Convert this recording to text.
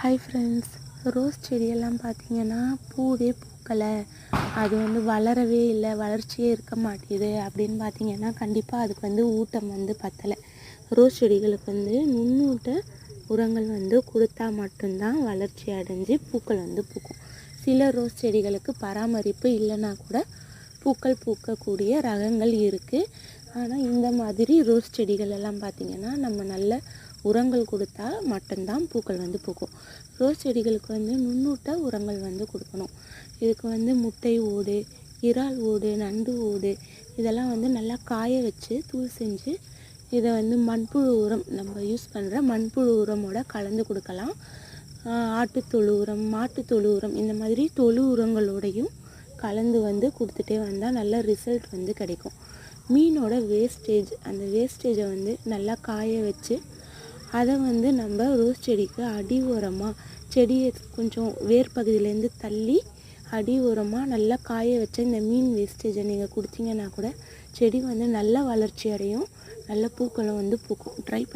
Hi friends, rose செடியெல்லாம் பார்த்தீங்கன்னா பூவே பூக்கலை, அது வளரவே இல்லை, வளர்ச்சியே இருக்க மாட்டேது அப்படின்னு பார்த்தீங்கன்னா கண்டிப்பாக அதுக்கு ஊட்டம் பத்தலை. ரோஸ் செடிகளுக்கு நுண்ணூட்ட உரங்கள் கொடுத்தா மட்டும்தான் வளர்ச்சி அடைஞ்சு பூக்கள் பூக்கும். சில ரோஸ் செடிகளுக்கு பராமரிப்பு இல்லைன்னா கூட பூக்கள் பூக்கக்கூடிய ரகங்கள் இருக்குது. ஆனால் இந்த மாதிரி ரோஸ் செடிகள் எல்லாம் பார்த்திங்கன்னா நம்ம நல்ல உரங்கள் கொடுத்தா மட்டும்தான் பூக்கள் பூக்கும். ரோஸ் செடிகளுக்கு நுண்ணூட்ட உரங்கள் கொடுக்கணும். இதுக்கு முட்டை ஓடு, இறால் ஓடு, நண்டு ஓடு இதெல்லாம் நல்லா காய வச்சு தூள் செஞ்சு இதை மண்புழு உரம், நம்ம யூஸ் பண்ணுற மண்புழு உரமோட கலந்து கொடுக்கலாம். ஆட்டுத்தொழு உரம், மாட்டுத்தொழு உரம் இந்த மாதிரி தொழு உரங்களோடையும் கலந்து கொடுத்துட்டே வந்தால் நல்ல ரிசல்ட் கிடைக்கும். மீனோட வேஸ்டேஜ், அந்த வேஸ்டேஜை நல்லா காய வச்சு அதை நம்ம ரோஸ் செடிக்கு அடி உரமாக, செடியை கொஞ்சம் வேர் பகுதியிலேருந்து தள்ளி அடி உரமாக நல்லா காய வச்ச இந்த மீன் வேஸ்டேஜை நீங்கள் கொடுத்தீங்கன்னா கூட செடி நல்லா வளர்ச்சி அடையும், நல்ல பூக்களும் பூக்கும். ட்ரை